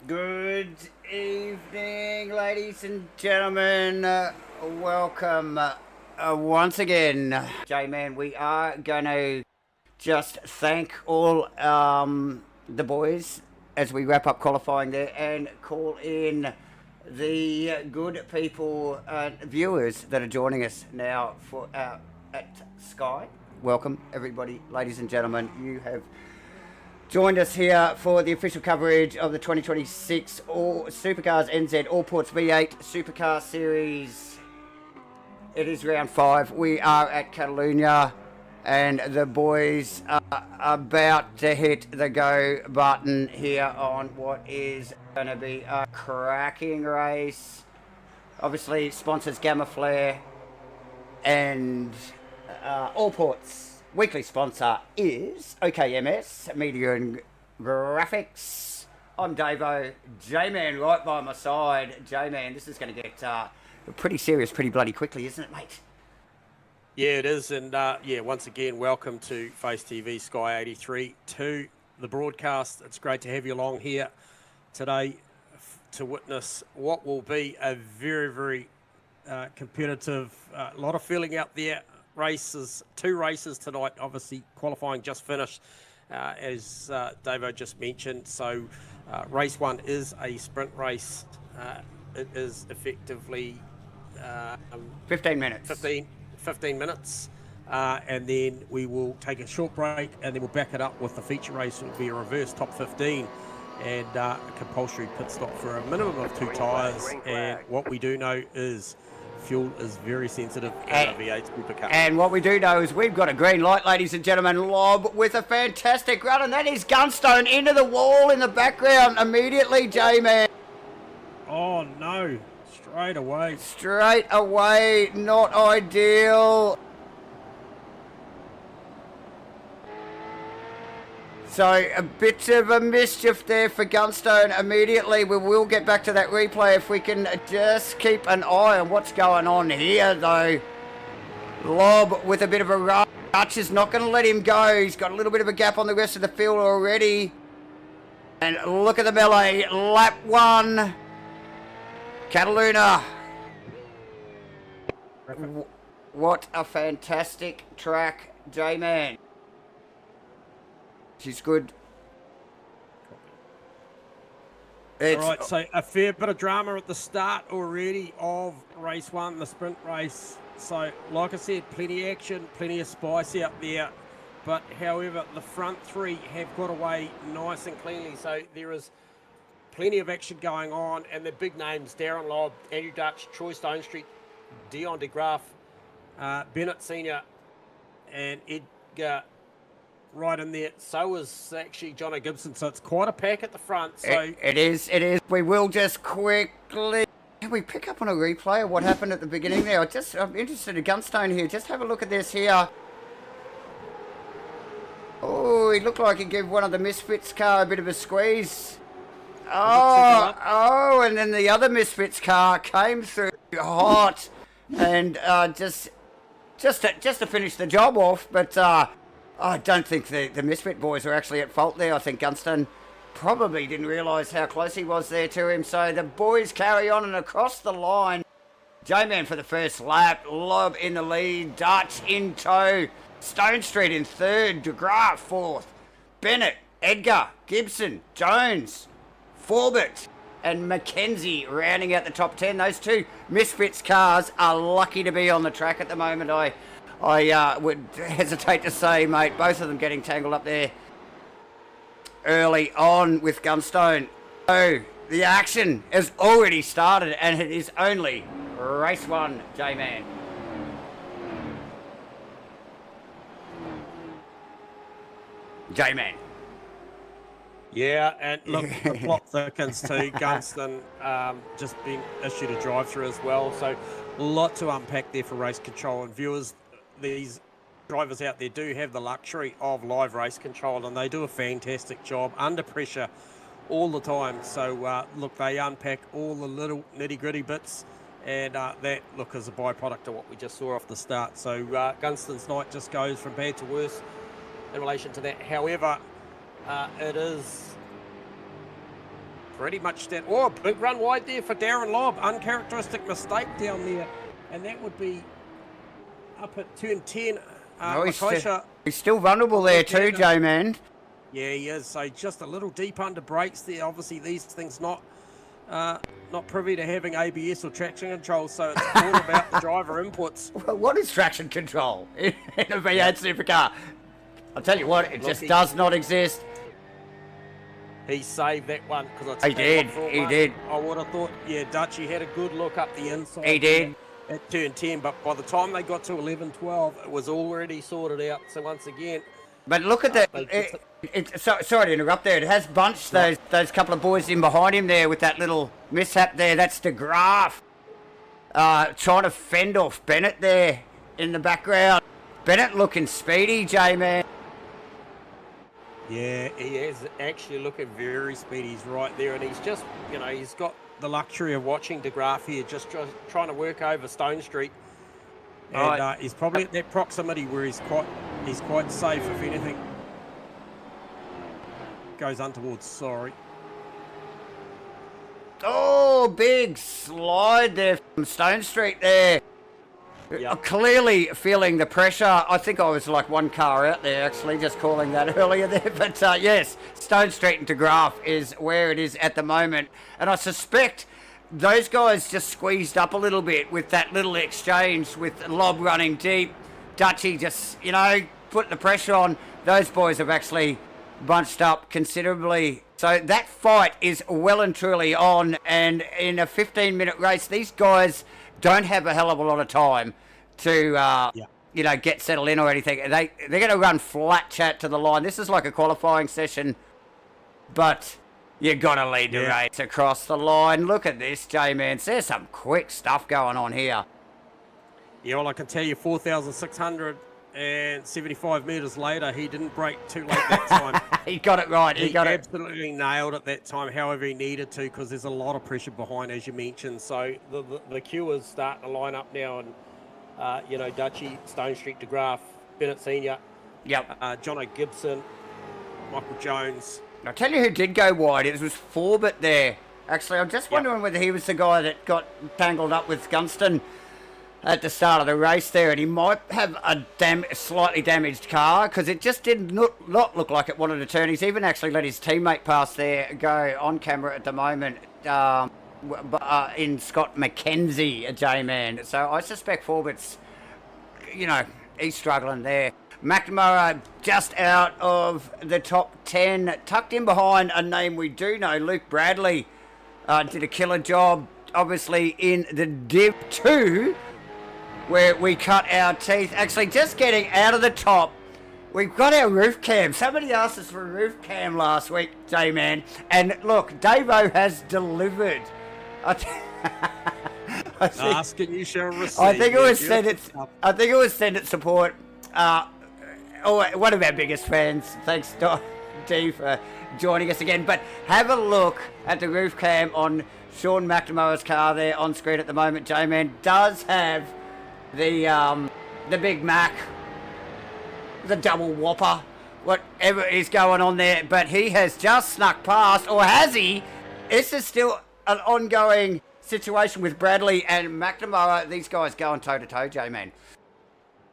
Good evening, ladies and gentlemen. Welcome once again. J-Man, we are going to just thank all the boys as we wrap up qualifying there and call in the good people, viewers that are joining us now for at Sky. Welcome, everybody, ladies and gentlemen. You have joined us here for the official coverage of the 2026 SUPERCARs NZ Allports V8 Supercar Series. It is round 5. We are at Catalunya and the boys are about to hit the go button here on what is going to be a cracking race. Obviously, sponsors Gamma Flare and Allports. Weekly sponsor is OKMS, Media and Graphics. I'm Davo, J-Man right by my side. J-Man, this is going to get pretty serious pretty bloody quickly, isn't it, mate? Yeah, it is. And yeah, once again, welcome to Face TV Sky 83 to the broadcast. It's great to have you along here today to witness what will be a very, very competitive, lot of feeling out there. Races, 2 races tonight, obviously qualifying just finished, as Davo just mentioned. So race 1 is a sprint race. It is effectively 15 minutes. 15 minutes. And then we will take a short break and then we'll back it up with the feature race. It will be a reverse top 15 and a compulsory pit stop for a minimum of 2 tyres. And what we do know is fuel is very sensitive in a V8 Supercar. And what we do know is we've got a green light, ladies and gentlemen. Lob with a fantastic run, and that is Gunstone into the wall in the background immediately, J-Man. Oh, no. Straight away. Straight away. Not ideal. So a bit of a mischief there for Gunstone immediately. We will get back to that replay if we can just keep an eye on what's going on here, though. Lob with a bit of a rush. Dutch is not going to let him go. He's got a little bit of a gap on the rest of the field already. And look at the melee. Lap 1. Catalunya. What a fantastic track, J-Man. She's good. All right, so a fair bit of drama at the start already of race 1, the sprint race. So, like I said, plenty of action, plenty of spice out there. But, however, the front 3 have got away nice and cleanly. So, there is plenty of action going on. And the big names, Darren Lobb, Andrew Dutch, Troy Stonestreet, Dion de Graaf, Bennett Senior, and Edgar right in there. So is actually Jono Gibson. So it's quite a pack at the front. So it is. We will just quickly. Can we pick up on a replay of what happened at the beginning there? I'm interested in Gunstone here. Just have a look at this here. Oh, he looked like he gave one of the Misfits car a bit of a squeeze. Oh, and then the other Misfits car came through hot and just to finish the job off, but I don't think the Misfit boys were actually at fault there. I think Gunstone probably didn't realise how close he was there to him. So the boys carry on and across the line. J-Man for the first lap. Lob in the lead. Dutch in tow. Stonestreet in third. De Graaf fourth. Bennett, Edgar, Gibson, Jones, Forbett and Mackenzie rounding out the top 10. Those 2 Misfits cars are lucky to be on the track at the moment. I would hesitate to say, mate, both of them getting tangled up there early on with Gunstone. So the action has already started and it is only race 1, J-Man. J-Man. Yeah, and look, the plot thickens too. Gunston just been issued a drive-through as well, so a lot to unpack there for race control. And viewers, these drivers out there do have the luxury of live race control, and they do a fantastic job under pressure all the time. So look, they unpack all the little nitty-gritty bits, and that, look, is a byproduct of what we just saw off the start. So Gunston's night just goes from bad to worse in relation to that. However, it is pretty much that. Oh, big run wide there for Darren Lobb. Uncharacteristic mistake down there. And that would be up at turn 10. He's still vulnerable there too, J-Man. Yeah, he is. So just a little deep under brakes there. Obviously, these things not privy to having ABS or traction control, so it's all about the driver inputs. Well, what is traction control in a V8 supercar? I'll tell you what, it just does not exist. He saved that one because he did. I would have thought, yeah, Dutchy had a good look up the inside. He did. At turn 10, but by the time they got to 11, 12, it was already sorted out. So once again, but look at that. Sorry to interrupt there. It has bunched those couple of boys in behind him there with that little mishap there. That's De Graaf trying to fend off Bennett there in the background. Bennett looking speedy, J-Man. Yeah, he is actually looking very speedy. He's right there, and he's just, he's got the luxury of watching De Graaf here, just trying to work over Stone Street. And he's probably at that proximity where he's quite safe, if anything goes untowards. Sorry. Oh, big slide there from Stone Street there. Yep. Clearly feeling the pressure. I think I was like one car out there, actually, just calling that earlier there. But yes, Stone Street and De Graaf is where it is at the moment. And I suspect those guys just squeezed up a little bit with that little exchange with Lobb running deep. Dutchy just, putting the pressure on. Those boys have actually bunched up considerably. So that fight is well and truly on. And in a 15-minute race, these guys don't have a hell of a lot of time to, get settled in or anything. They're going to run flat chat to the line. This is like a qualifying session, but you got to lead the race across the line. Look at this, J-Man. There's some quick stuff going on here. Yeah, well, I can tell you 4,675 metres later, he didn't brake too late that time. He got it right. He got absolutely nailed it that time, however he needed to, because there's a lot of pressure behind, as you mentioned. So the queue is starting to line up now, and, Dutchy, Stone Street, De Graaf, Bennett Senior, Jono Gibson, Michael Jones. I'll tell you who did go wide. It was Forbett there. Actually, I'm just wondering whether he was the guy that got tangled up with Gunston at the start of the race there, and he might have a slightly damaged car, because it just did not look like it wanted to turn. He's even actually let his teammate pass there, go on camera at the moment, in Scott McKenzie, a J-Man. So I suspect Forbett's, he's struggling there. McNamara just out of the top 10, tucked in behind a name we do know, Luke Bradley. Did a killer job, obviously, in the Div 2, where we cut our teeth. Actually, just getting out of the top, we've got our roof cam. Somebody asked us for a roof cam last week, J-Man. And look, Davo has delivered. Ask and you shall receive. I think it was Send It Support. One of our biggest fans. Thanks, D, for joining us again. But have a look at the roof cam on Sean McNamara's car there on screen at the moment. J-Man does have the Big Mac, the double whopper, whatever is going on there. But he has just snuck past, or has he? This is still an ongoing situation with Bradley and McNamara. These guys going toe-to-toe, J-Man.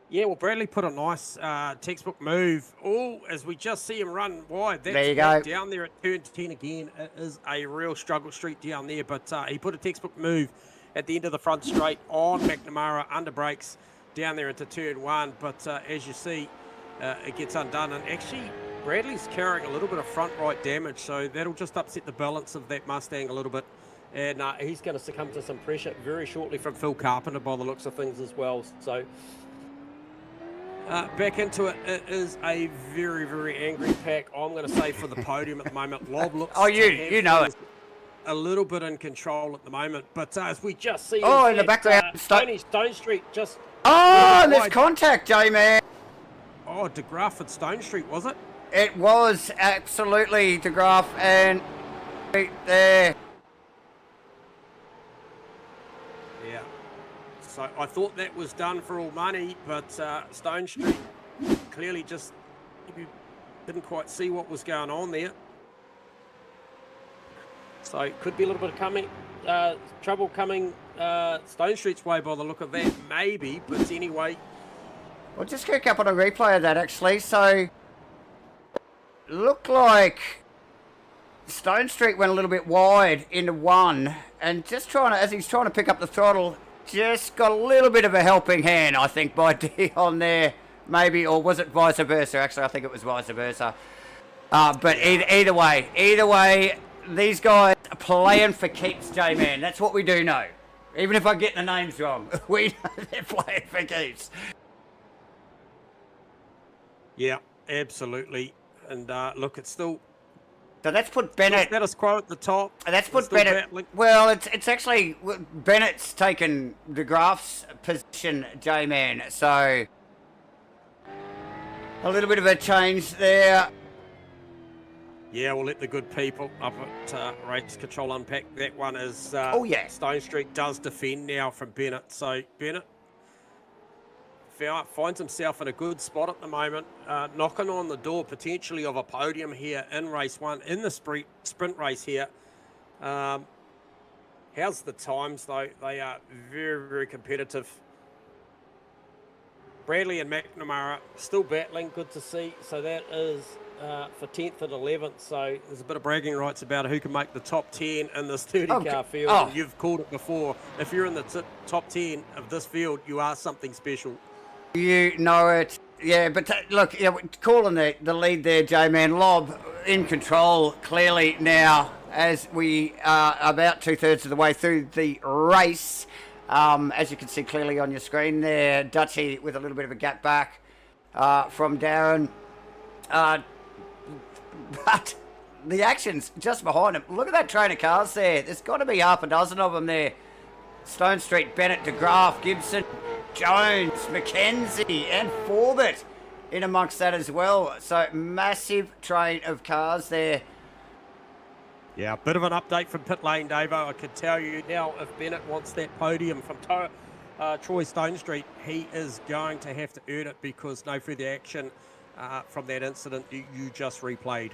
Yeah, well, Bradley put a nice textbook move. As we just see him run wide. That's there you go. Down there at turn 10 again. It is a real struggle street down there, but he put a textbook move at the end of the front straight on McNamara, under brakes, down there into turn 1. But as you see, it gets undone. And actually, Bradley's carrying a little bit of front right damage, so that'll just upset the balance of that Mustang a little bit. And he's going to succumb to some pressure very shortly from Phil Carpenter by the looks of things as well. So back into it. It is a very, very angry pack. I'm going to say for the podium at the moment. Lob looks you know it. A little bit in control at the moment, but as we just see, in the background, Stone Street just. And there's contact, J-Man. Oh, De Graaf at Stone Street, was it? It was absolutely De Graaf and there. Yeah. So I thought that was done for all money, but Stone Street clearly just maybe didn't quite see what was going on there. So it could be a little bit of trouble coming Stone Street's way by the look of that, maybe. But anyway, We'll just kick up on a replay of that actually. So looked like Stone Street went a little bit wide into one, and just as he's trying to pick up the throttle, just got a little bit of a helping hand, I think, by Dion there, maybe, or was it vice versa? Actually, I think it was vice versa. But either way, these guys are playing for keeps, J-Man. That's what we do know. Even if I get the names wrong, we know they're playing for keeps. Yeah, absolutely. And look, it's still... So that's put Bennett... Status quo at the top. That's put Bennett... Battling. Well, it's actually... Bennett's taken De Graaf's position, J-Man. So a little bit of a change there. Yeah, we'll let the good people up at Race Control unpack that one as Stone Street does defend now from Bennett. So Bennett finds himself in a good spot at the moment, knocking on the door potentially of a podium here in race one, in the sprint race here. How's the times though? They are very, very competitive. Bradley and McNamara still battling, good to see. So that is... for 10th and 11th, so there's a bit of bragging rights about who can make the top 10 in this 30-car field. And you've called it before. If you're in the top 10 of this field, you are something special. You know it. Yeah, but look, calling the lead there, J-Man. Lob in control clearly now as we are about 2/3 of the way through the race. As you can see clearly on your screen there, Dutchie with a little bit of a gap back from Darren. But the action's just behind him. Look at that train of cars there. There's got to be half a dozen of them there. Stone Street, Bennett, De Graaf, Gibson, Jones, McKenzie, and Forbett in amongst that as well. So massive train of cars there. Yeah, a bit of an update from pit lane, Davo. I can tell you now, if Bennett wants that podium from Troy Stone Street, he is going to have to earn it because no further action from that incident you just replayed.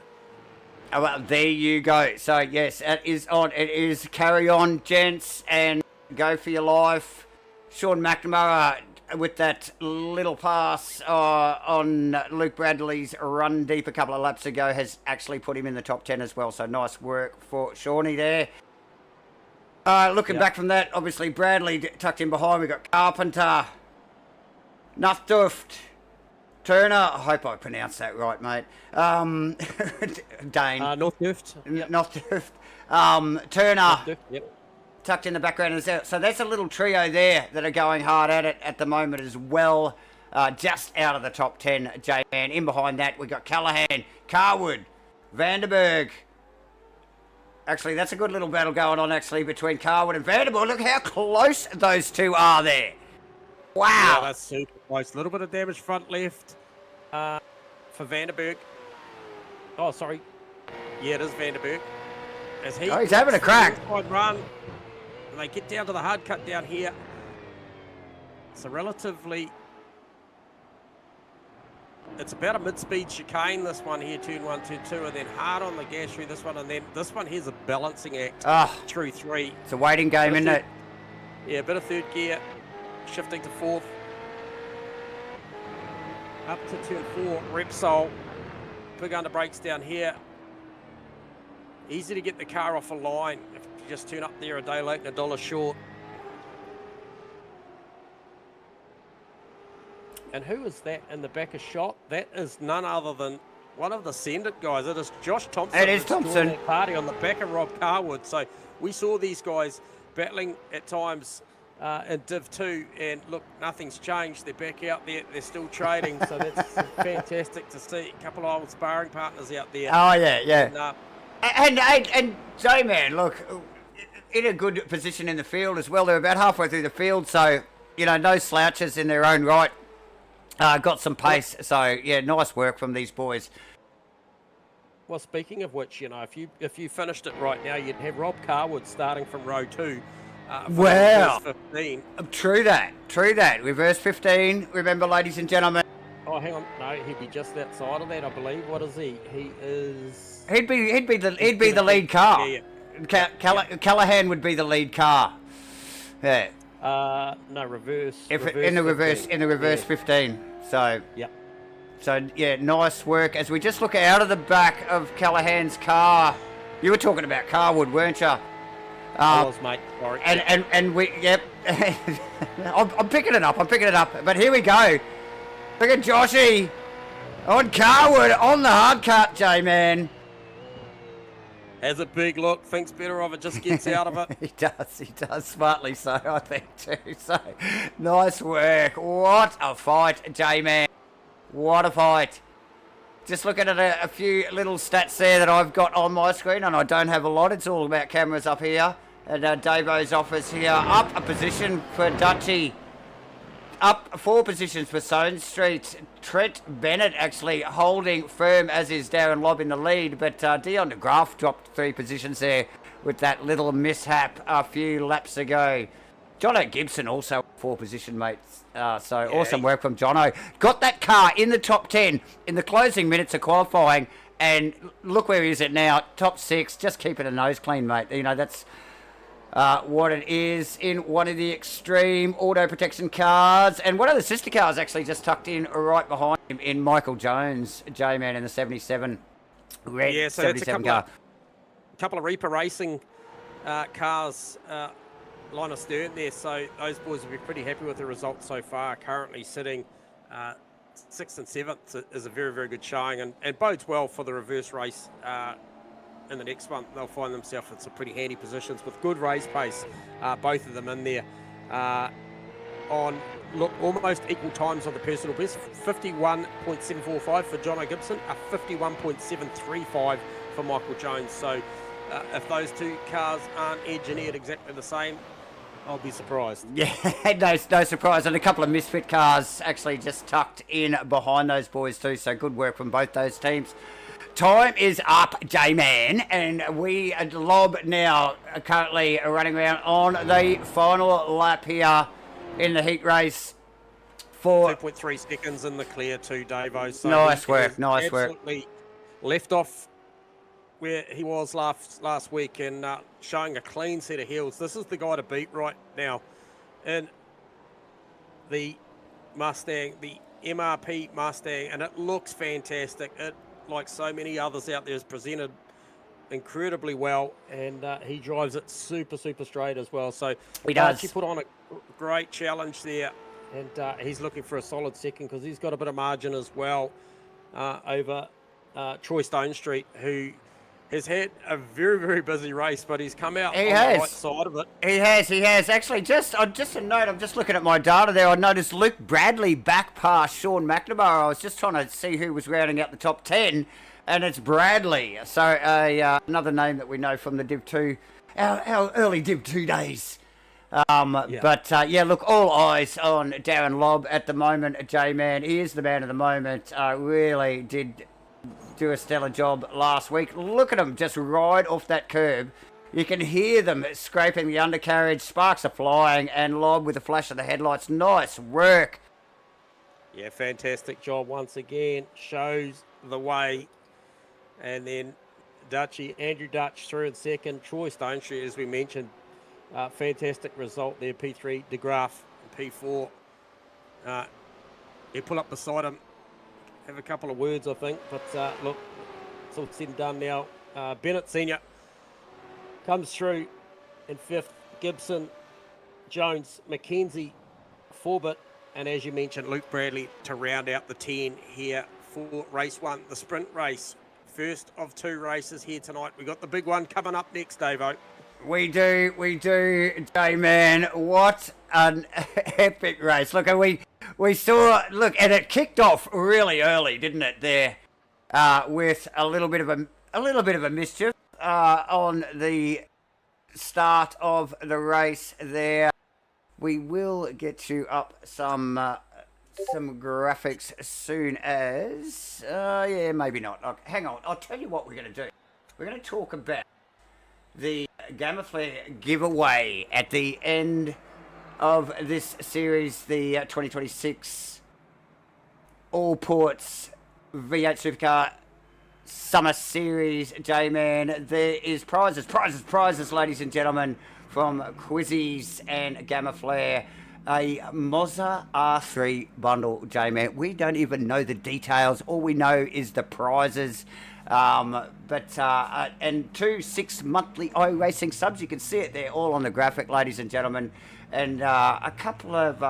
Oh, well, there you go. So, yes, it is on. It is carry on, gents, and go for your life. Sean McNamara with that little pass on Luke Bradley's run deep a couple of laps ago has actually put him in the top 10 as well. So, nice work for Shawnee there. Looking back from that, obviously, Bradley tucked in behind. We've got Carpenter, Nuthduft, Turner, I hope I pronounced that right, mate. Dane. Northduft. Yep. Northduft. Turner. Northduft, yep. Tucked in the background as well. So that's a little trio there that are going hard at it at the moment as well. Just out of the top 10, J-Man. In behind that, we've got Callahan, Carwood, Vanderberg. Actually, that's a good little battle going on, actually, between Carwood and Vanderberg. Look how close those two are there. Wow. Yeah, that's super close. A little bit of damage front left for Vanderberg. Oh, sorry. Yeah, it is Vanderberg. As he's having a crack. Run. And they get down to the hard cut down here. It's a relatively... It's about a mid-speed chicane, this one here, turn 1, turn 2, and then hard on the gas through this one, and then this one here's a balancing act through 3. It's a waiting game, isn't it? Yeah, a bit of third gear. Shifting to 4th. Up to turn 4, Repsol. Big under brakes down here. Easy to get the car off a line if you just turn up there a day late and $1 short. And who is that in the back of shot? That is none other than one of the Send It guys. It is Josh Thompson. It is Thompson. Party on the back of Rob Carwood. So we saw these guys battling at times in Div 2, and look, nothing's changed. They're back out there. They're still trading, so that's fantastic to see. A couple of old sparring partners out there. Oh, yeah. And J-Man, look, in a good position in the field as well. They're about halfway through the field, so, no slouches in their own right. Got some pace, so, yeah, nice work from these boys. Well, speaking of which, if you finished it right now, you'd have Rob Carwood starting from row 2. Wow. Reverse 15. True that. Reverse 15, remember, ladies and gentlemen. Oh, hang on. No, he'd be just outside of that, I believe. What is he? He is... He'd be the lead car. Yeah. Callahan would be the lead car. Yeah. No, reverse. In the reverse 15. So. Yep. So yeah, nice work. As we just look out of the back of Callahan's car, you were talking about Carwood, weren't you? I was, mate. Sorry. And we, yep. I'm picking it up. But here we go. Look at Joshy on Carwood on the hard cut, J-Man. Has a big look, thinks better of it, just gets out of it. He does, smartly so, I think, too. So, nice work. What a fight, J-Man. What a fight. Just looking at a few little stats there that I've got on my screen, and I don't have a lot. It's all about cameras up here. And Davo's office here. Up a position for Dutchy. Up 4 positions for Stone Street. Trent Bennett actually holding firm, as is Darren Lobb in the lead. But Dion de Graaf dropped 3 positions there with that little mishap a few laps ago. Jono Gibson also 4 position, mates. So yeah, awesome work from Jono. Got that car in the top 10 in the closing minutes of qualifying. And look where he is at now. Top 6. Just keeping a nose clean, mate. That's... what it is in one of the extreme auto protection cars, and one of the sister cars actually just tucked in right behind him in Michael Jones, J-Man in the 77 red. Yeah, so 77 that's car. A couple of Reaper Racing cars line of stern there, so those boys will be pretty happy with the results so far. Currently sitting 6th and 7th is a very, very good showing, and bodes well for the reverse race. In the next one, they'll find themselves in some pretty handy positions with good race pace, both of them in there. On almost equal times on the personal best, 51.745 for Jono Gibson, a 51.735 for Michael Jones. So if those 2 cars aren't engineered exactly the same, I'll be surprised. Yeah, no surprise. And a couple of misfit cars actually just tucked in behind those boys too. So good work from both those teams. Time is up, J-Man, and we at Lob now are currently running around on the final lap here in the heat race for 2.3 seconds in the clear too, Davo. So nice work. Absolutely left off where he was last week and showing a clean set of heels. This is the guy to beat right now in the Mustang, the MRP Mustang, and it looks fantastic. It, like so many others out there, is presented incredibly well, and he drives it super straight as well. So he does. He put on a great challenge there, and he's looking for a solid second because he's got a bit of margin as well over Troy Stone Street, who has had a very, very busy race, but he's come out on the right side of it. He has. Actually, just a note, I'm just looking at my data there. I noticed Luke Bradley back past Sean McNamara. I was just trying to see who was rounding out the top 10, and it's Bradley. So another name that we know from the Div 2, our early Div 2 days. But look, all eyes on Darren Lobb at the moment, J-Man. He is the man of the moment. Really did do a stellar job last week. Look at him just ride off that curb. You can hear them scraping the undercarriage. Sparks are flying, and Lobb with a flash of the headlights. Nice work. Yeah, fantastic job once again. Shows the way. And then Andrew Dutch through in second. Troy Stone Street, as we mentioned. Fantastic result there. P3, De Graaf, P4. You pull up beside him. Have a couple of words, I think, but look, it's all said and done now. Bennett Senior comes through in 5th. Gibson, Jones, McKenzie, Forbett, and as you mentioned, Luke Bradley to round out the 10 here for race 1, the sprint race. First of 2 races here tonight. We got the big one coming up next, Davo. We do, J-Man. What an epic race. Look, we saw, look, and it kicked off really early, didn't it? There, with a little bit of a mischief on the start of the race. There, we will get you up some graphics soon as. Yeah, maybe not. Look, hang on. I'll tell you what we're going to do. We're going to talk about the Gamma Flare giveaway at the end of this series, the 2026 Allports V8 Supercar Summer Series, J-Man. There is prizes, ladies and gentlemen, from Quizzies and Gamma Flare. A Mazda R3 bundle, J-Man. We don't even know the details. All we know is the prizes. And 2 6-monthly iRacing subs. You can see it there, all on the graphic, ladies and gentlemen. And a couple of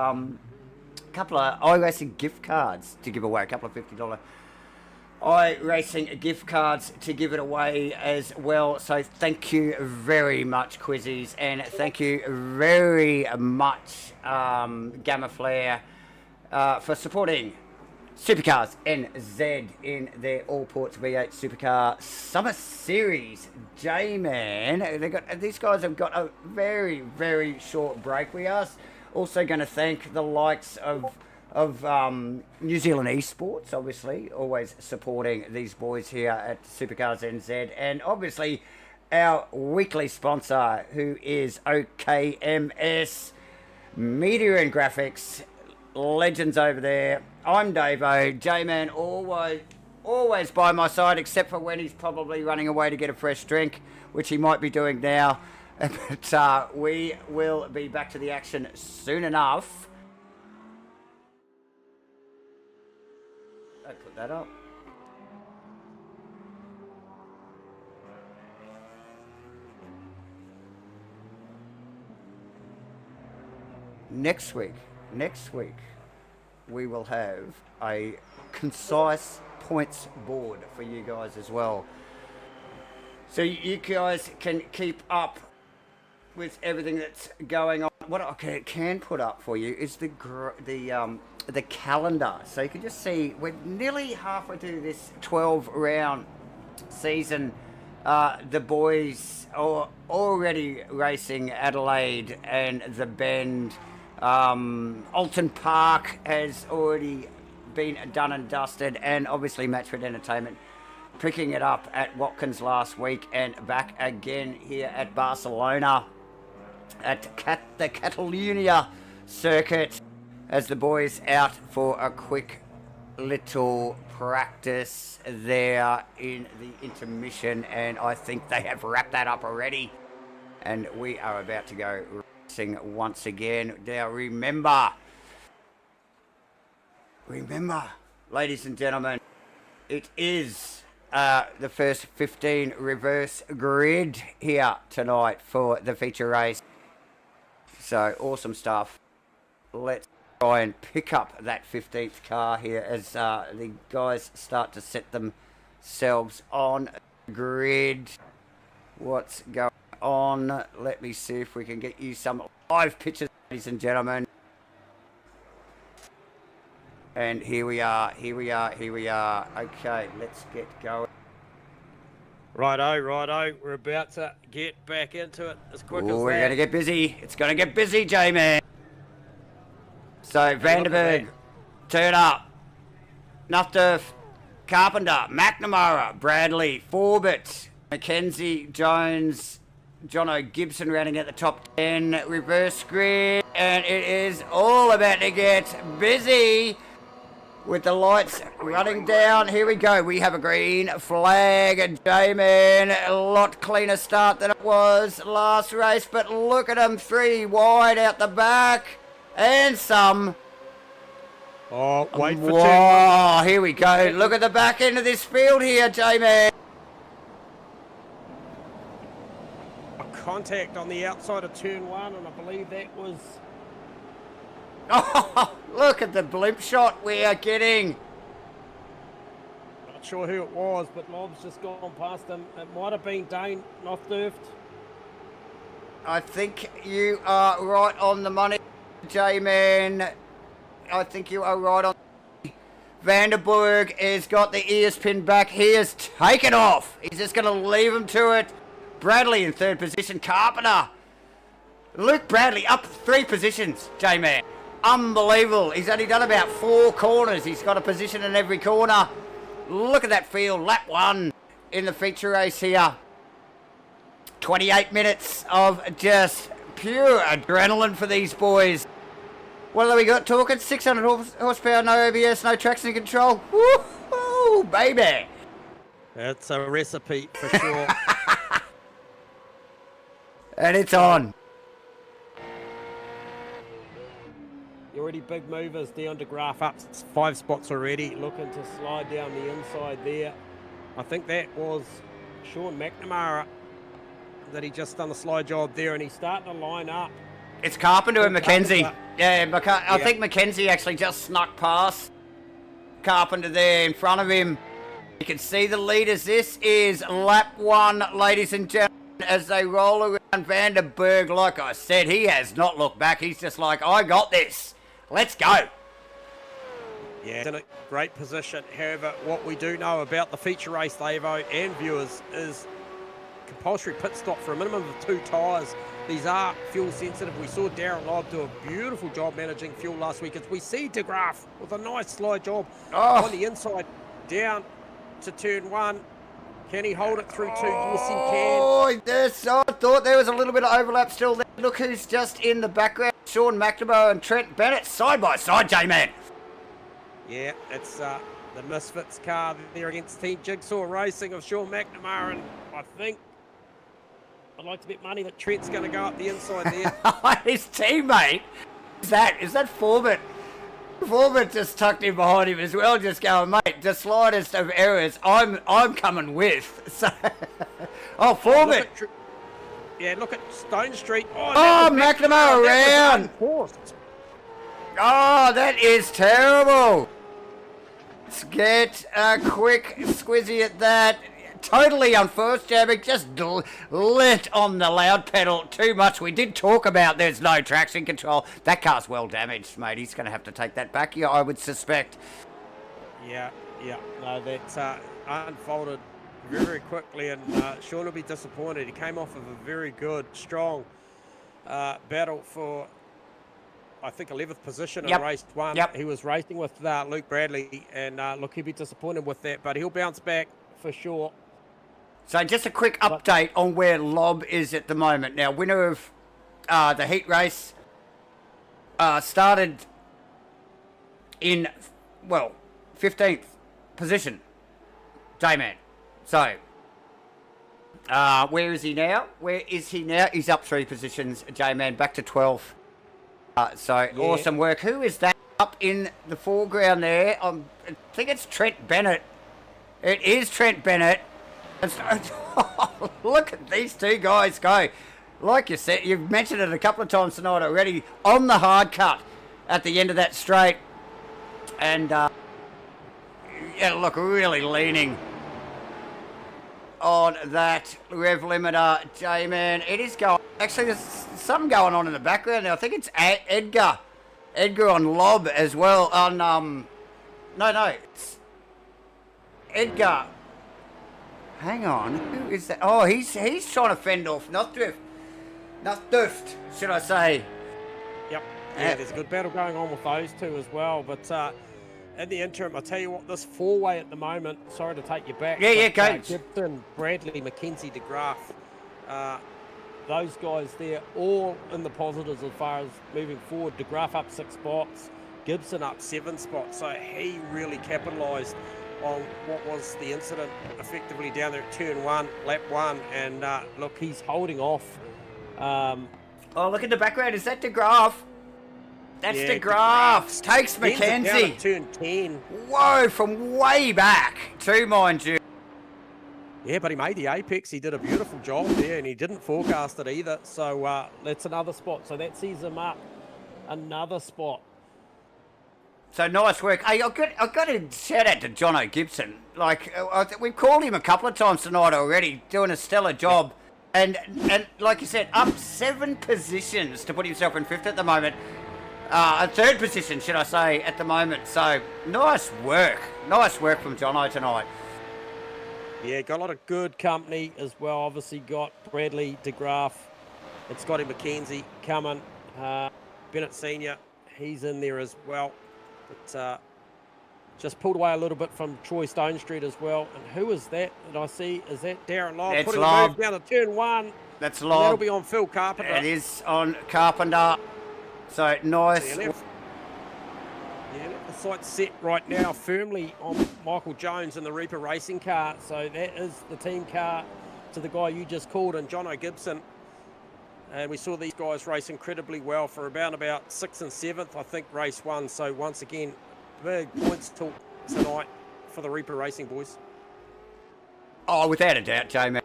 iRacing gift cards to give away. A couple of $50 iRacing gift cards to give it away as well. So thank you very much, Quizzies, and thank you very much, Gamma Flare, for supporting Supercars NZ in their Allports V8 Supercar Summer Series. J-Man, these guys have got a very, very short break. We are also going to thank the likes of New Zealand Esports, obviously, always supporting these boys here at Supercars NZ, and obviously our weekly sponsor, who is OKMS Media and Graphics, legends over there. I'm Davo. J-Man always by my side, except for when he's probably running away to get a fresh drink, which he might be doing now. But we will be back to the action soon enough. I put that up. Next week, we will have a concise points board for you guys as well. So you guys can keep up with everything that's going on. What I can put up for you is the calendar. So you can just see we're nearly halfway through this 12-round season. The boys are already racing Adelaide and the Bend. Alton Park has already been done and dusted, and obviously Matchford Entertainment picking it up at Watkins last week and back again here at Barcelona at the Catalunya circuit, as the boys out for a quick little practice there in the intermission, and I think they have wrapped that up already, and we are about to go racing once again. Now remember, ladies and gentlemen, it is the first 15 reverse grid here tonight for the feature race. So awesome stuff. Let's try and pick up that 15th car here as the guys start to set themselves on grid. What's going on? Let me see if we can get you some live pictures, ladies and gentlemen. And here we are. Okay, let's get going. Righto. We're about to get back into it as quick as that. We're going to get busy. It's going to get busy, J-Man. So, Vanderberg, turn up. Nuffdurf, Carpenter, McNamara, Bradley, Forbett, McKenzie, Jones, Jono Gibson rounding at the top 10. Reverse grid. And it is all about to get busy with the lights running down. Here we go. We have a green flag, and J-Man, a lot cleaner start than it was last race, but look at them, 3 wide out the back, and some. Oh, wait for Whoa, here we go. Look at the back end of this field here, J-Man. A contact on the outside of turn 1, and I believe that was... Oh, look at the blimp shot we are getting. Not sure who it was, but Lob's just gone past him. It might have been Dane Nuffdurft. I think you are right on the money. J-Man. I think you are right on. Vandenberg has got the ears pinned back. He has taken off. He's just going to leave him to it. Bradley in third position. Carpenter. Luke Bradley up 3 positions, J-Man. Unbelievable. He's only done about 4 corners. He's got a position in every corner. Look at that field. Lap 1 in the feature race here. 28 minutes of just pure adrenaline for these boys. What have we got talking? 600 horsepower, no ABS, no traction control. Woo-hoo, baby. That's a recipe for sure. And it's on. Already big movers down to graph up 5 spots already. Looking to slide down the inside there. I think that was Sean McNamara that he just done the slide job there, and he's starting to line up. It's Carpenter and McKenzie. Yeah, I think McKenzie actually just snuck past Carpenter there in front of him. You can see the leaders. This is lap 1, ladies and gentlemen, as they roll around. Vandenberg, like I said, he has not looked back. He's just like, I got this. Let's go. Yeah, in a great position. However, what we do know about the feature race, Davo and viewers, is compulsory pit stop for a minimum of 2 tyres. These are fuel sensitive. We saw Darren Lobb do a beautiful job managing fuel last week. As we see De Graaf with a nice slide job on the inside down to turn 1. Can he hold it through 2? Yes, he can. Oh, yes, I thought there was a little bit of overlap still there. Look who's just in the background. Sean McNamara and Trent Bennett side by side, J-Man. Yeah, it's the Misfits car there against Team Jigsaw Racing of Sean McNamara, and I think I'd like to bet money that Trent's going to go up the inside there. His teammate, is that Forbett? Forbett just tucked in behind him as well, just going, mate, the slightest of errors, I'm coming with. So, oh, Forbett. Look at Stone Street. Oh, McNamara around. Oh, that is terrible. Let's get a quick squizzy at that. Totally unforced, jamming, just lit on the loud pedal too much. We did talk about there's no traction control. That car's well damaged, mate. He's going to have to take that back, yeah, I would suspect. Yeah. No, that unfolded very, very quickly, and Sean will be disappointed. He came off of a very good, strong battle for, I think, 11th position in race 1. He was racing with Luke Bradley, and look, he'll be disappointed with that, but he'll bounce back for sure. So just a quick update on where Lobb is at the moment. Now, winner of the heat race started in, 15th position, J-Man. So, where is he now? He's up 3 positions, J-Man, back to 12th. Awesome work. Who is that up in the foreground there? I think it's Trent Bennett. It is Trent Bennett. Look at these 2 guys go. Like you said, you've mentioned it a couple of times tonight already, on the hard cut at the end of that straight. And, look, really leaning on that rev limiter, J-Man. It is going. Actually, there's something going on in the background there. I think it's Edgar on Lobb as well. On it's Edgar. Hang on, who is that? Oh, he's trying to fend off Nutdrift, should I say? Yep. Yeah, there's a good battle going on with those 2 as well. But in the interim, I'll tell you what, this 4-way at the moment, sorry to take you back. Yeah, go. Gibson, Bradley, McKenzie, De Graaf, those guys there, all in the positives as far as moving forward. De Graaf up 6 spots, Gibson up 7 spots. So he really capitalised on what was the incident effectively down there at turn 1, lap 1. And look, he's holding off. Oh, look at the background. Is that De Graaf? That's De Graaf. Takes McKenzie. Turn 10. Whoa, from way back too, mind you. Yeah, but he made the apex. He did a beautiful job there, and he didn't forecast it either. So that's another spot. So that sees him up another spot. So nice work. Hey, I've got to shout out to Jono Gibson. Like, we've called him a couple of times tonight already, doing a stellar job. And like you said, up 7 positions to put himself in 5th at the moment. a third position, should I say, at the moment. So nice work from Jono tonight. Yeah, got a lot of good company as well. Obviously got Bradley de Graaf and Scotty McKenzie coming. Bennett Senior, he's in there as well. But just pulled away a little bit from Troy Stone Street as well. And who is that I see? Is that Darren Lobb? That's putting Lobb. a move down to turn 1. That's Lobb. That'll be on Phil Carpenter. It is on Carpenter. So nice. Yeah, the sight's set right now firmly on Michael Jones in the Reaper racing car. So that is the team car to the guy you just called, and Jono Gibson. And we saw these guys race incredibly well for about 6th and 7th, I think, race 1. So once again, big points talk tonight for the Reaper Racing boys. Oh, without a doubt, Jay, man.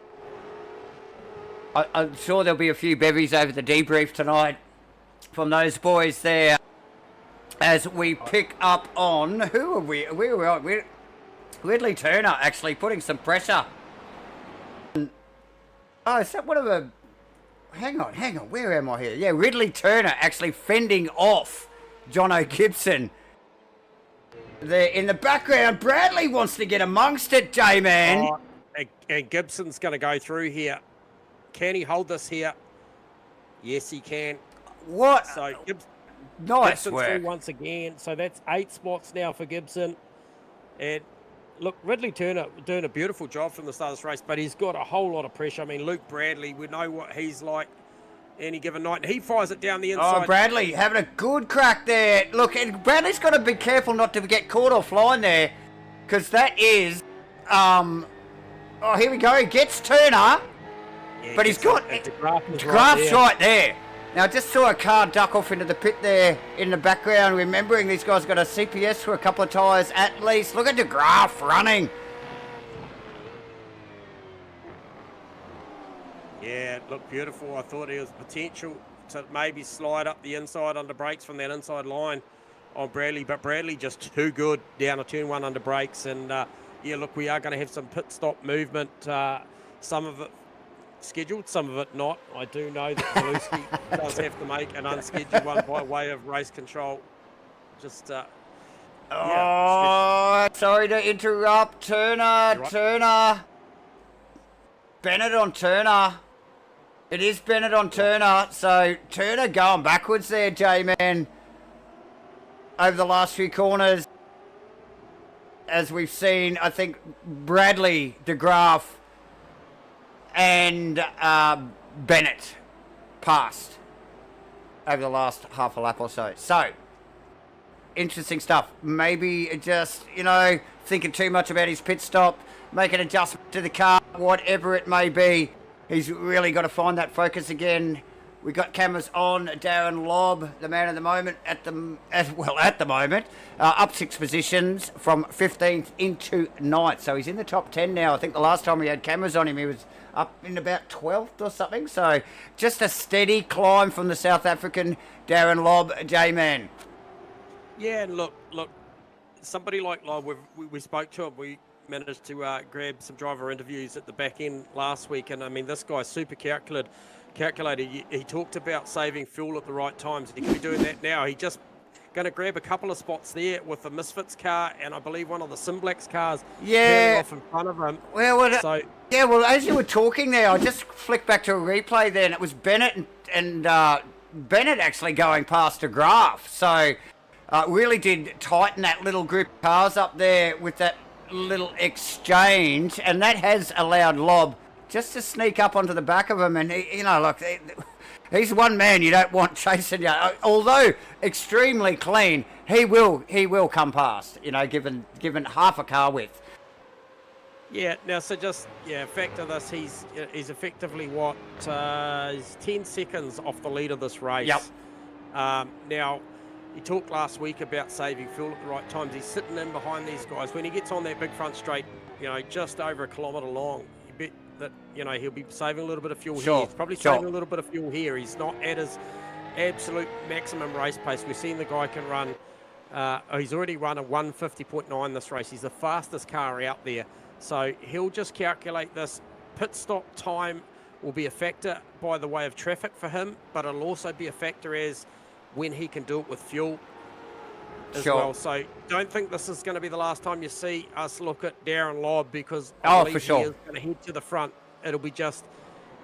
I'm sure there'll be a few bevies over the debrief tonight from those boys there as we pick up on... Who are we? Where are we? Ridley Turner actually putting some pressure. Oh, is that one of the... Hang on. Where am I here? Yeah, Ridley Turner actually fending off Jono Gibson. There in the background, Bradley wants to get amongst it, J-Man. Oh, and Gibson's going to go through here. Can he hold this here? Yes, he can. What? So nice Gibson's work. through once again. So that's 8 spots now for Gibson. And look, Ridley Turner doing a beautiful job from the start of this race, but he's got a whole lot of pressure. I mean, Luke Bradley, we know what he's like any given night, and he fires it down the inside. Oh, Bradley having a good crack there. Look, and Bradley's got to be careful not to get caught offline there, because that is, oh, here we go. He gets Turner, Yeah, but he's got de Graaf's right there. Now, I just saw a car duck off into the pit there in the background, remembering these guys got a CPS for a couple of tyres at least. Look at de Graaf running. Yeah, it looked beautiful. I thought there was potential to maybe slide up the inside under brakes from that inside line on Bradley, but Bradley just too good down a turn 1 under brakes. And yeah, look, we are going to have some pit stop movement. Some of it scheduled, some of it not. I do know that Zaluski does have to make an unscheduled one by way of race control. Just sorry to interrupt. Turner, right. Turner. Bennett on Turner. It is Bennett on Turner. So Turner going backwards there, J-Man, over the last few corners. As we've seen, I think Bradley, de Graaf, and Bennett passed over the last half a lap or so. So, interesting stuff. Maybe just, thinking too much about his pit stop, make an adjustment to the car, whatever it may be. He's really got to find that focus again. We got cameras on Darren Lobb, the man of the moment, at the moment, up 6 positions from 15th into 9th. So he's in the top 10 now. I think the last time we had cameras on him, he was up in about 12th or something. So just a steady climb from the South African Darren Lobb, J-Man. Yeah, and look, somebody like Lobb, we spoke to him. We managed to grab some driver interviews at the back end last week, and I mean, this guy's super calculated. He talked about saving fuel at the right times. He could be doing that now. He just going to grab a couple of spots there with the Misfits car and I believe one of the Simblax cars off in front of him. Well, as you were talking there, I just flicked back to a replay there, and it was Bennett and Bennett actually going past de Graaf. So really did tighten that little group of cars up there with that little exchange, and that has allowed Lobb just to sneak up onto the back of him. And look, he's one man you don't want chasing you. Although extremely clean, he will come past. Given half a car width. Yeah. Now, so just factor this. He's effectively he's 10 seconds off the lead of this race. Yep. Now, he talked last week about saving fuel at the right times. He's sitting in behind these guys. When he gets on that big front straight, just over a kilometre long, you bet that, he'll be saving a little bit of fuel here. He's probably saving a little bit of fuel here. He's not at his absolute maximum race pace. We've seen the guy can run, he's already run a 150.9 this race. He's the fastest car out there. So he'll just calculate this. Pit stop time will be a factor by the way of traffic for him, but it'll also be a factor as when he can do it with fuel as Sure. well. So don't think this is going to be the last time you see us look at Darren Lobb, because I Oh, believe for sure. he is going to head to the front.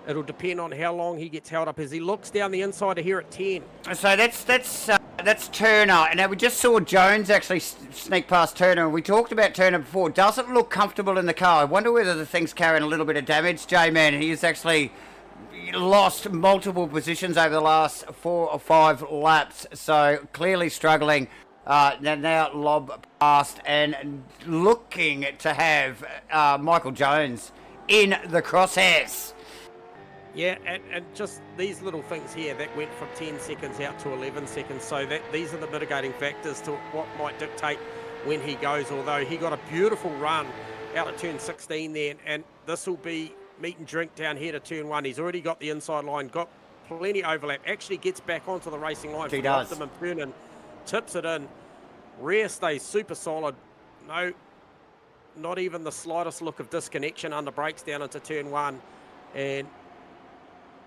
It'll depend on how long he gets held up as he looks down the inside of here at 10. So that's Turner, and now we just saw Jones actually sneak past Turner, and we talked about Turner before. Doesn't look comfortable in the car. I wonder whether the thing's carrying a little bit of damage, J-Man. He's actually lost multiple positions over the last 4 or 5 laps, so clearly struggling. Now Lobb past and looking to have Michael Jones in the crosshairs. Yeah, and just these little things here that went from 10 seconds out to 11 seconds. So these are the mitigating factors to what might dictate when he goes. Although he got a beautiful run out of turn 16 there, and this will be meet and drink down here to turn 1. He's already got the inside line, got plenty overlap. Actually gets back onto the racing line. He does. Optimum turn and tips it in. Rear stays super solid. No, not even the slightest look of disconnection under brakes down into turn 1, and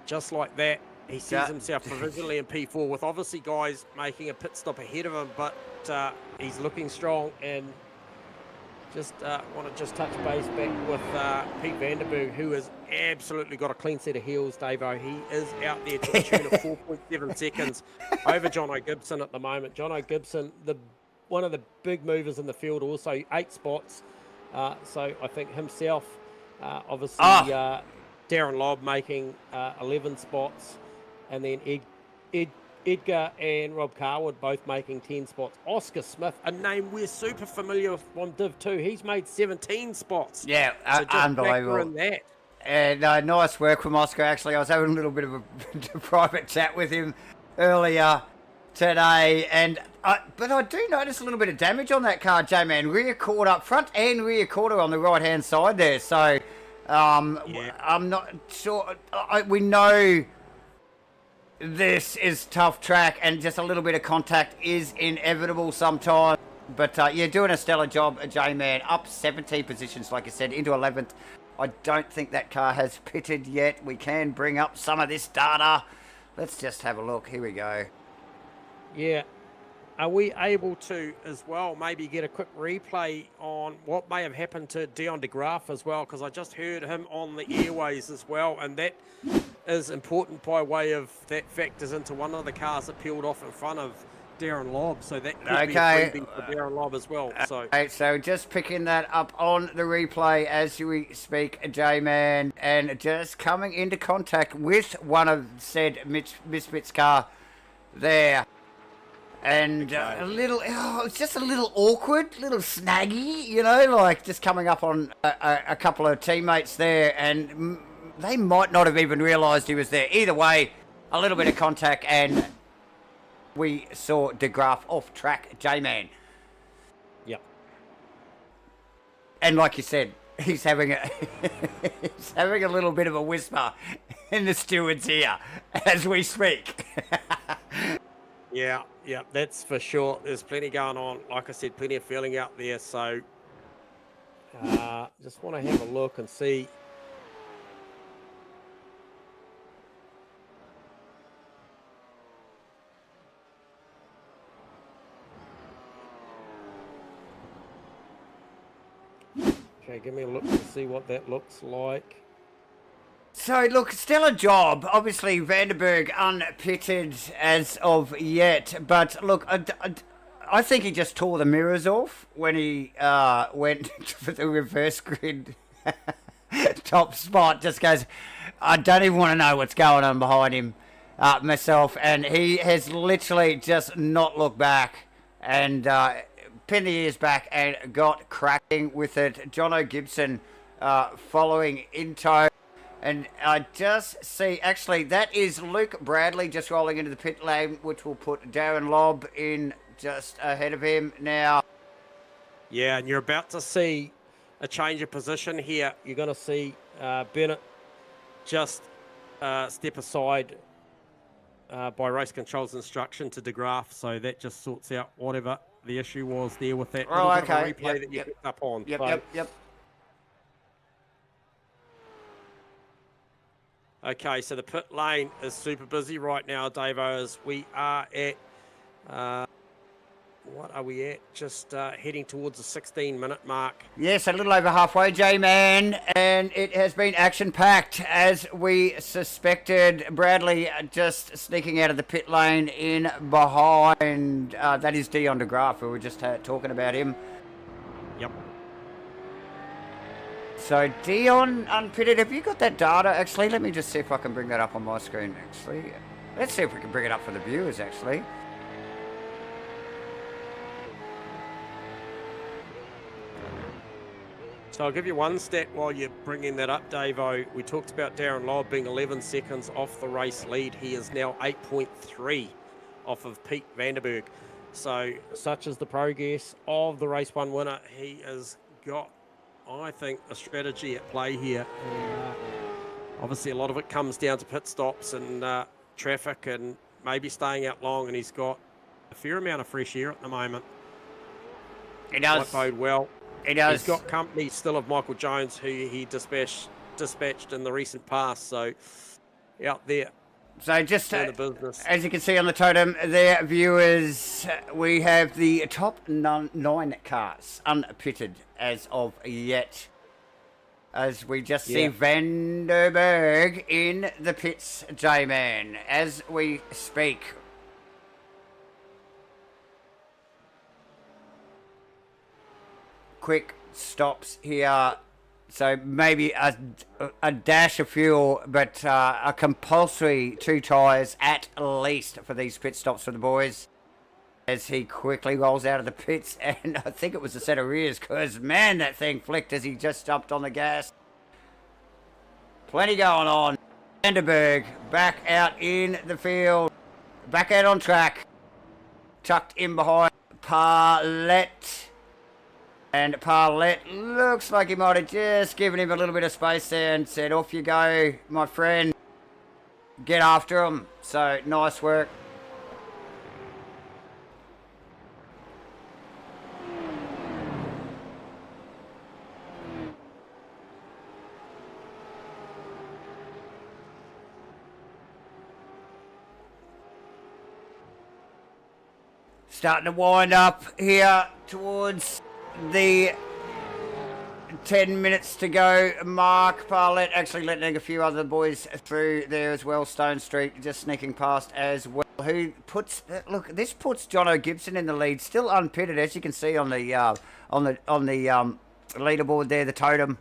just like that, he sees himself provisionally in P4, with obviously guys making a pit stop ahead of him, but he's looking strong. And just want to just touch base back with Pete Vanderberg, who has absolutely got a clean set of heels, Davo. He is out there to the tune of 4.7 seconds over Jono Gibson at the moment. Jono Gibson, one of the big movers in the field, also 8 spots. So I think himself, obviously... Darren Lobb making 11 spots, and then Edgar and Rob Carwood both making 10 spots. Oscar Smith, a name we're super familiar with on Div 2, he's made 17 spots. Yeah, so unbelievable. In that. And nice work from Oscar, actually. I was having a little bit of a private chat with him earlier today, and but I do notice a little bit of damage on that car, J-Man. Rear quarter, front and rear quarter on the right-hand side there, so... I'm not sure. We know this is tough track, and just a little bit of contact is inevitable sometimes. But you're doing a stellar job, J-Man. Up 17 positions, like I said, into 11th. I don't think that car has pitted yet. We can bring up some of this data. Let's just have a look. Here we go. Yeah. Are we able to, as well, maybe get a quick replay on what may have happened to Dion de Graaf as well? Because I just heard him on the airways as well, and that is important by way of that factors into one of the cars that peeled off in front of Darren Lobb. So that could be a freebie for Darren Lobb as well. So just picking that up on the replay as we speak, J-Man, and just coming into contact with one of said Misfits car there. And it's just a little awkward, little snaggy, like just coming up on a couple of teammates there, and they might not have even realised he was there. Either way, a little bit of contact, and we saw de Graaf off track, J-Man. Yep. And like you said, he's having a little bit of a whisper in the steward's ear as we speak. Yeah, that's for sure. There's plenty going on. Like I said, plenty of feeling out there. So just want to have a look and see. Okay, give me a look to see what that looks like. So, look, stellar job. Obviously, Vanderberg unpitted as of yet. But, look, I think he just tore the mirrors off when he went for the reverse grid top spot. Just goes, I don't even want to know what's going on behind him myself. And he has literally just not looked back and pinned the ears back and got cracking with it. Jono Gibson following in tow. And I just see, actually, that is Luke Bradley just rolling into the pit lane, which will put Darren Lobb in just ahead of him now. Yeah, and you're about to see a change of position here. You're going to see Bennett just step aside by race control's instruction to de Graaf. So that just sorts out whatever the issue was there with that little bit of a replay that you picked up on. Yep. Okay, so the pit lane is super busy right now, Davo, as we are at What are we at? Just heading towards the 16-minute mark. Yes, a little over halfway, J-Man, and it has been action-packed, as we suspected. Bradley just sneaking out of the pit lane in behind. That is Dion de Graaf, we were just talking about him. Yep. So Dion unpitted. Have you got that data? Actually, let me just see if I can bring that up on my screen, actually. Let's see if we can bring it up for the viewers, actually. So I'll give you one stat while you're bringing that up, Davo. We talked about Darren Lobb being 11 seconds off the race lead. He is now 8.3 off of Pete Vanderberg. So such is the progress of the race one winner. He has got, I think, a strategy at play here. Obviously, a lot of it comes down to pit stops and traffic and maybe staying out long. And he's got a fair amount of fresh air at the moment. He does. Might bode well. He does. He's got company still of Michael Jones, who he dispatched in the recent past. So out there. So just in the business. As you can see on the totem there, viewers, we have the top 9 cars unpitted as of yet. As we just see Vanderberg in the pits, J-Man, as we speak. Quick stops here, so maybe a dash of fuel, but a compulsory 2 tyres at least for these pit stops for the boys, as he quickly rolls out of the pits. And I think it was a set of rears, because man, that thing flicked as he just jumped on the gas. Plenty going on. Vanderberg back out in the field, back out on track, tucked in behind Parlett. And Parlett looks like he might have just given him a little bit of space there and said, off you go, my friend. Get after him. So, nice work. Starting to wind up here towards the 10 minutes to go mark. Parlett actually letting a few other boys through there as well. Stone Street just sneaking past as well. Who puts, look, this puts Jono Gibson in the lead, still unpitted, as you can see on the leaderboard there, the totem.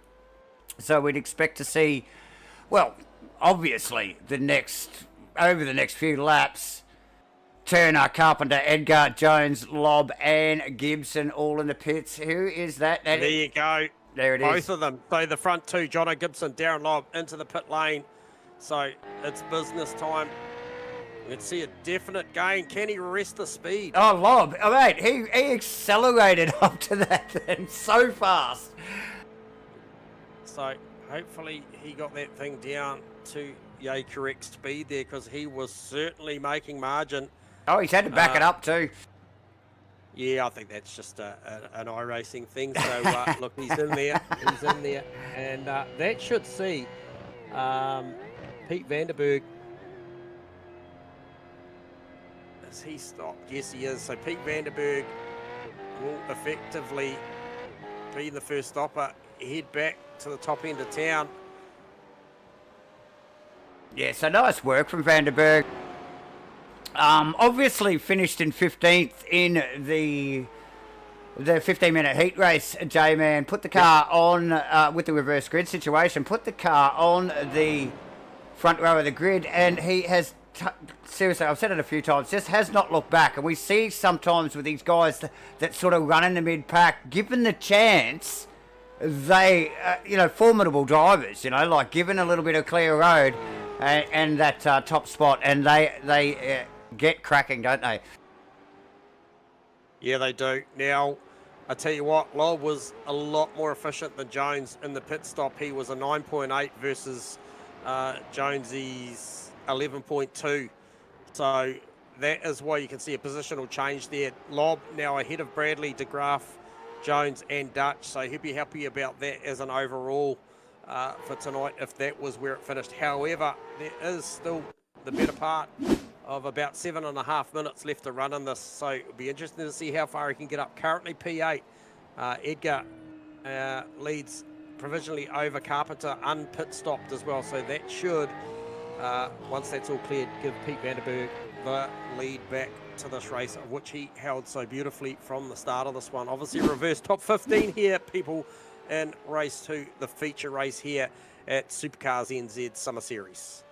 So we'd expect to see, well, obviously over the next few laps, Turner, Carpenter, Edgar, Jones, Lobb, and Gibson all in the pits. Who is that? There you go. There it is. Both of them. So the front two, Jono Gibson, Darren Lobb, into the pit lane. So it's business time. Let's see a definite gain. Can he arrest the speed? Oh, Lobb. Oh, mate, he accelerated up to that thing so fast. So hopefully he got that thing down to correct speed there, because he was certainly making margin. Oh, he's had to back it up too. Yeah, I think that's just an iRacing thing. So, look, he's in there. He's in there. And that should see Pete Vanderberg. Is he stopped? Yes, he is. So Pete Vanderberg will effectively be the first stopper, head back to the top end of town. Yeah, so nice work from Vanderberg. Obviously finished in 15th in the 15-minute heat race, J-Man. Put the car on, with the reverse grid situation, put the car on the front row of the grid, and he has, seriously, I've said it a few times, just has not looked back. And we see sometimes with these guys that sort of run in the mid-pack, given the chance, they, formidable drivers, like given a little bit of clear road, and that top spot, and they get cracking, don't they? Yeah, they do. Now, I tell you what, Lobb was a lot more efficient than Jones in the pit stop. He was a 9.8 versus Jonesy's 11.2. So that is why you can see a positional change there. Lobb now ahead of Bradley, de Graaf, Jones and Dutch. So he'll be happy about that as an overall for tonight if that was where it finished. However, there is still the better part of about 7.5 minutes left to run in this. So it'll be interesting to see how far he can get up. Currently P8. Edgar leads provisionally over Carpenter, unpit stopped as well. So that should, once that's all cleared, give Pete Vandenberg the lead back to this race, of which he held so beautifully from the start of this one. Obviously reverse top 15 here, people, in race 2, the feature race here at SUPERCAR NZ Summer Series.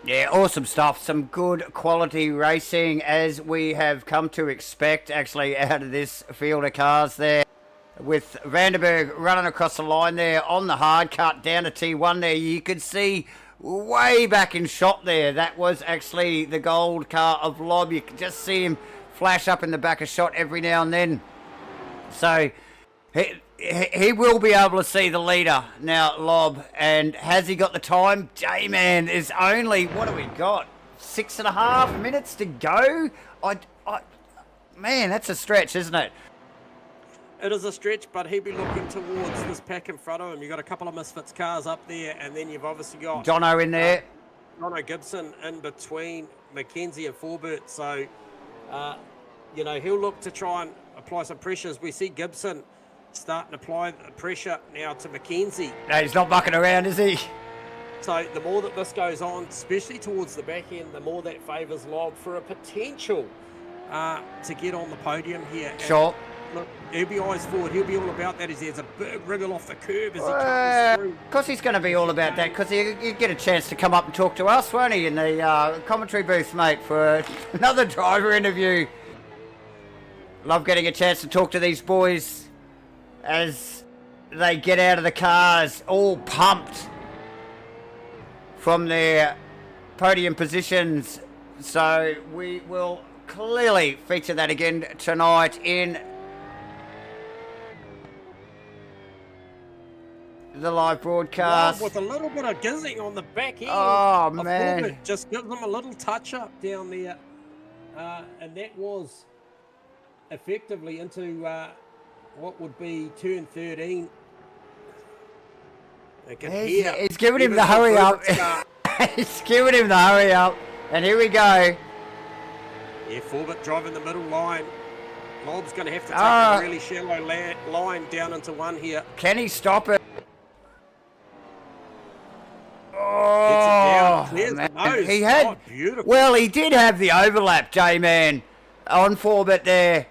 Yeah, awesome stuff. Some good quality racing, as we have come to expect, actually, out of this field of cars there. With Vandenberg running across the line there on the hard cut down to T1 there. You could see way back in shot there. That was actually the gold car of Lob. You could just see him flash up in the back of shot every now and then. So he will be able to see the leader now, Lob. And has he got the time? J-Man, there's only, what have we got? 6.5 minutes to go? Man, that's a stretch, isn't it? It is a stretch, but he'll be looking towards this pack in front of him. You've got a couple of Misfits cars up there, and then you've obviously got Dono in there. Dono Gibson in between McKenzie and Forbert. So, you know, he'll look to try and apply some pressure. As we see Gibson starting to apply the pressure now to McKenzie. No, he's not bucking around, is he? So the more that this goes on, especially towards the back end, the more that favours Lob for a potential to get on the podium here. Sure. Look, he'll be eyes forward. He'll be all about that as there's a big wriggle off the curb as he comes through. Of course he's going to be all about that, because he'll get a chance to come up and talk to us, won't he, in the commentary booth, mate, for another driver interview. Love getting a chance to talk to these boys as they get out of the cars, all pumped from their podium positions. So we will clearly feature that again tonight in the live broadcast. With a little bit of gizzing on the back end. Oh, man. Just give them a little touch up down there. And that was effectively into what would be turn 13. He's giving him the hurry up. He's giving him the hurry up. And here we go. Yeah, Forbert driving the middle line. Lob's going to have to take a really shallow line down into one here. Can he stop it? Oh, man. He had, beautiful. Well, he did have the overlap, J-Man, on Forbert there.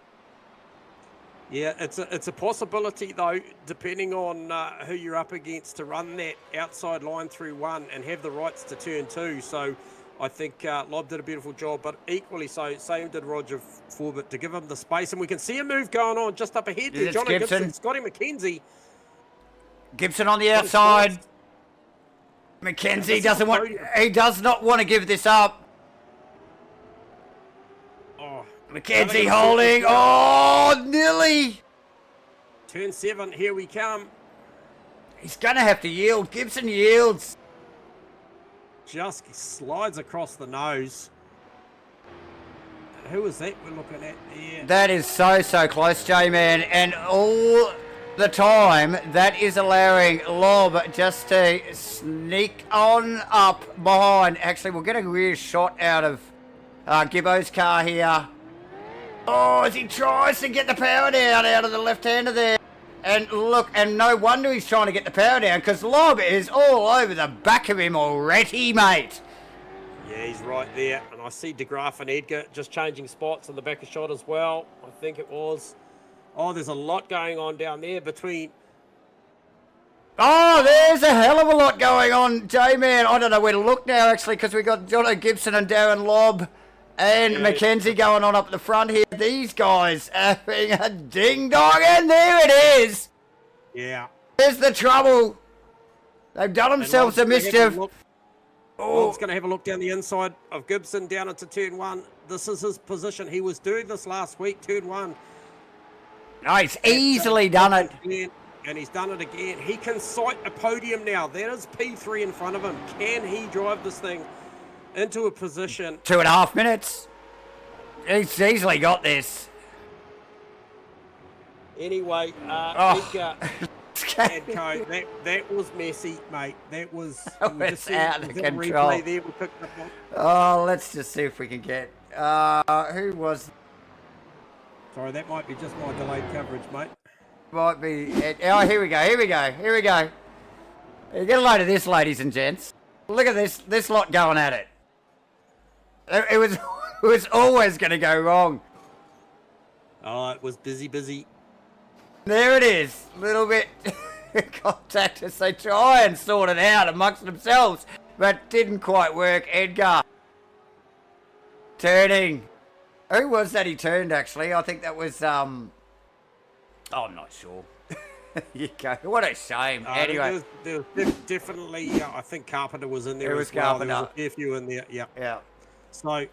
Yeah, it's a possibility, though, depending on who you're up against, to run that outside line through one and have the rights to turn 2. So I think Lob did a beautiful job, but equally so, same did Roger Forbert, to give him the space. And we can see a move going on just up ahead there. Johnny Gibson, Scotty McKenzie. Gibson on the outside. McKenzie doesn't want, he does not want to give this up. Oh, McKenzie holding, nearly. Turn 7, here we come. He's going to have to yield. Gibson yields. Just slides across the nose. Who is that we're looking at there? That is so close, J-Man, and all the time that is allowing Lob just to sneak on up behind. Actually, we'll get a rear shot out of Gibbo's car here. Oh, as he tries to get the power down out of the left-hander there. And look, and no wonder he's trying to get the power down, because Lob is all over the back of him already, mate. Yeah, he's right there. And I see De Graaf and Edgar just changing spots in the back of shot as well. I think it was. Oh, there's a lot going on down there between. Oh, there's a hell of a lot going on, J-Man. I don't know where to look now, actually, because we got Jono Gibson and Darren Lob and McKenzie going on up the front here. These guys having a ding-dong, and there it is. Yeah. There's the trouble. They've done themselves a mischief. Lob's going to have a look down the inside of Gibson down into turn 1. This is his position. He was doing this last week, turn 1. No, he's easily done it. And he's done it again. He can sight a podium now. That is P3 in front of him. Can he drive this thing into a position? 2.5 minutes. He's easily got this. Anyway, And Co, that was messy, mate. That was It's out of control. Replay there we picked up on. Oh, let's just see if we can get who was. Sorry, that might be just my delayed coverage, mate. Might be. Oh, here we go. Here we go. Here we go. Get a load of this, ladies and gents. Look at this lot going at it. It was it was always going to go wrong. Oh, it was busy. There it is. Little bit contact as they try and sort it out amongst themselves, but didn't quite work. Edgar turning. Who was that he turned, actually? I think that was, I'm not sure. You go. What a shame. Anyway. There was definitely, I think Carpenter was in there It was as well. Carpenter. There was a fair few in there, yeah. Yeah. So,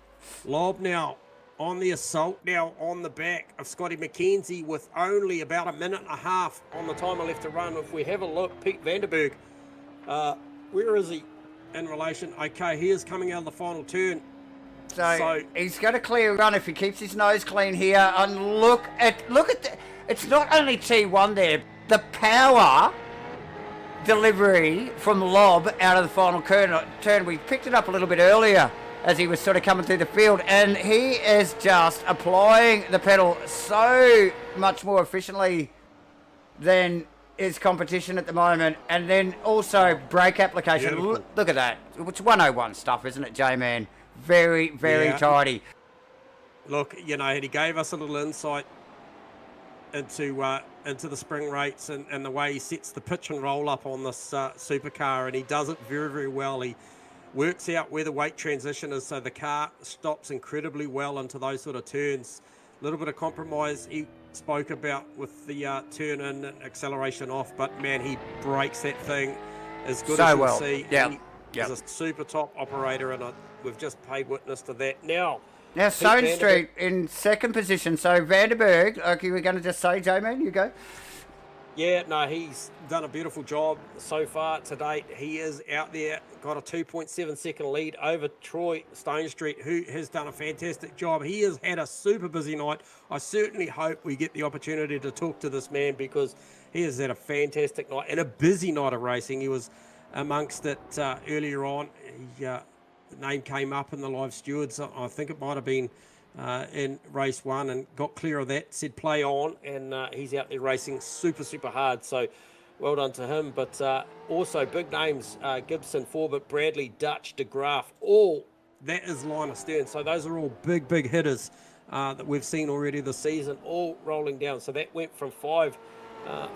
Lob now on the assault, now on the back of Scotty McKenzie with only about a minute and a half on the timer left to run. If we have a look, Pete Vanderberg, where is he in relation? Okay, he is coming out of the final turn. So he's got a clear run if he keeps his nose clean here. And look at it's not only T1 there. The power delivery from Lob out of the final turn. We picked it up a little bit earlier as he was sort of coming through the field, and he is just applying the pedal so much more efficiently than his competition at the moment. And then also brake application. Look at that. It's 101 stuff, isn't it, J-Man? Very, very tidy. Look, you know, he gave us a little insight into the spring rates and the way he sets the pitch and roll up on this supercar, and he does it very, very well. He works out where the weight transition is, so the car stops incredibly well into those sort of turns. A little bit of compromise he spoke about with the turn in and acceleration off, but man, he breaks that thing as good as you see. Yeah. He's a super top operator, and we've just paid witness to that. Now Stone Street in second position. So Vanderberg, okay, we're going to just say, J-Man, you go. Yeah, no, he's done a beautiful job so far to date. He is out there, got a 2.7 second lead over Troy Stone Street, who has done a fantastic job. He has had a super busy night. I certainly hope we get the opportunity to talk to this man, because he has had a fantastic night and a busy night of racing. He was amongst it earlier on. The name came up in the live stewards. I think it might have been in race one, and got clear of that, said play on, and he's out there racing super, super hard. So well done to him. But also big names, Gibson, Forbett, Bradley, Dutch, De Graaf, all that is line of stern. So those are all big, big hitters that we've seen already this season, all rolling down. So that went from 5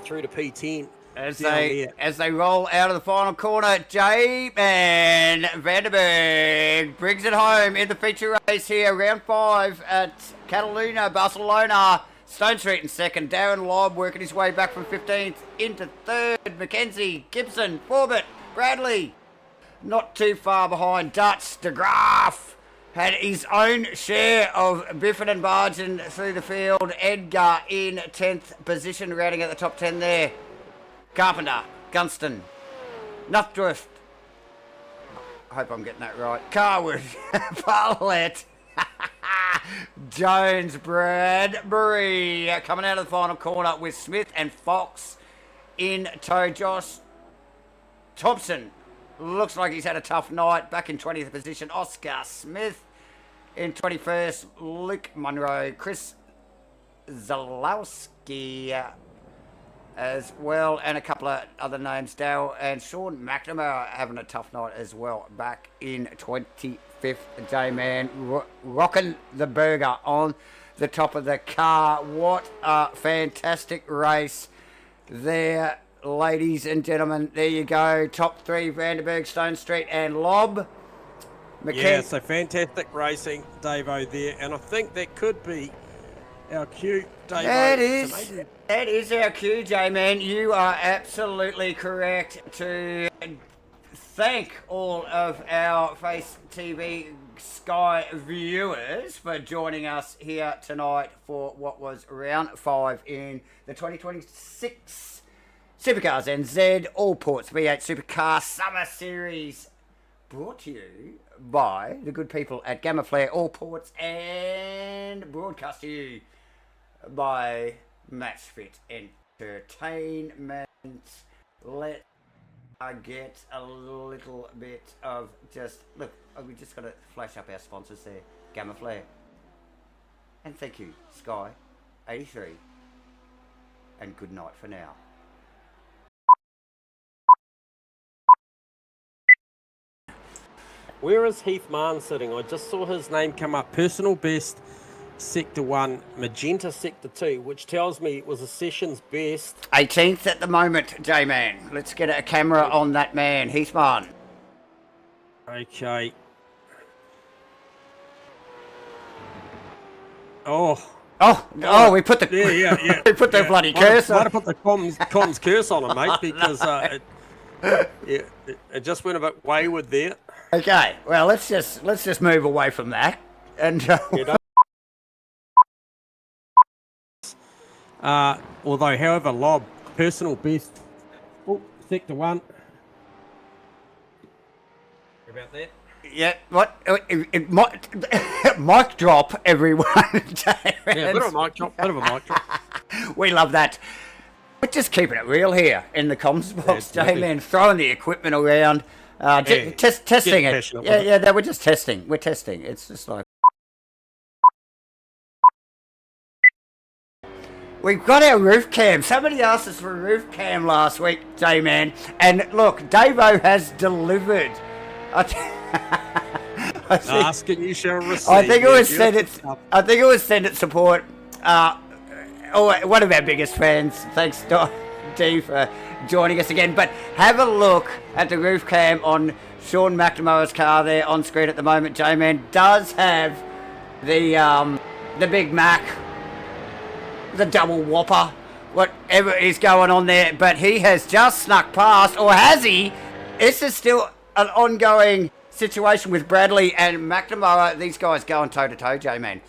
through to P10. As they roll out of the final corner, J-Man Vanderberg brings it home in the feature race here, round 5 at Catalunya, Barcelona. Stone Street in second, Darren Lobb working his way back from 15th into third, McKenzie, Gibson, Forbett, Bradley. Not too far behind, Dutch, De Graaf had his own share of biffing and barging through the field. Edgar in 10th position, rounding at the top 10 there. Carpenter, Gunston, Nuthdrift, I hope I'm getting that right, Carwood, Parlett, Jones, Bradbury, coming out of the final corner with Smith and Fox in tow. Josh Thompson, looks like he's had a tough night, back in 20th position. Oscar Smith in 21st, Luke Munro, Chris Zalowski, as well, and a couple of other names. Dale and Sean McNamara having a tough night as well, back in 25th. J-Man rocking the burger on the top of the car. What a fantastic race there, ladies and gentlemen. There you go, top 3, Vanderberg, Stone Street and Lobb. Yeah, so fantastic racing, Davo, there, and I think that could be our cue, Davo. That is our cue, J-Man. You are absolutely correct to thank all of our Face TV Sky viewers for joining us here tonight for what was round 5 in the 2026 SUPERCARs NZ Allports V8 Supercar Summer Series, brought to you by the good people at Gamma Flare Allports and broadcast to you by MatchFit entertainment. Let's get a little bit of just look. We just got to flash up our sponsors there, Gamma Flare, and thank you, Sky 83, and good night for now. Where is Heath Marn sitting? I just saw his name come up. Personal best, Sector 1, Magenta Sector 2, which tells me it was a session's best. 18th at the moment, J-Man. Let's get a camera on that man, Heath Marn. Okay. Oh, we put the yeah. we put the bloody curse on. Might have put the comms curse on him, mate, because it just went a bit wayward there. Okay, well let's just move away from that and. Although, however, Lob, personal best. Oh, Sector 1. About that? Yeah, what? Mic drop, everyone. Yeah, bit of a mic drop. We love that. We're just keeping it real here in the comms box, J-Man, throwing the equipment around, testing it. Yeah, we're just testing. We're testing. It's just like... We've got our roof cam. Somebody asked us for a roof cam last week, J-Man. And look, Davo has delivered. Ask and you shall receive. I think it was Send It Support. One of our biggest fans. Thanks, D, for joining us again. But have a look at the roof cam on Sean McNamara's car there on screen at the moment. J-Man does have the Big Mac, the double whopper, whatever is going on there. But he has just snuck past, or has he? This is still an ongoing situation with Bradley and McNamara. These guys going toe to toe, J-Man.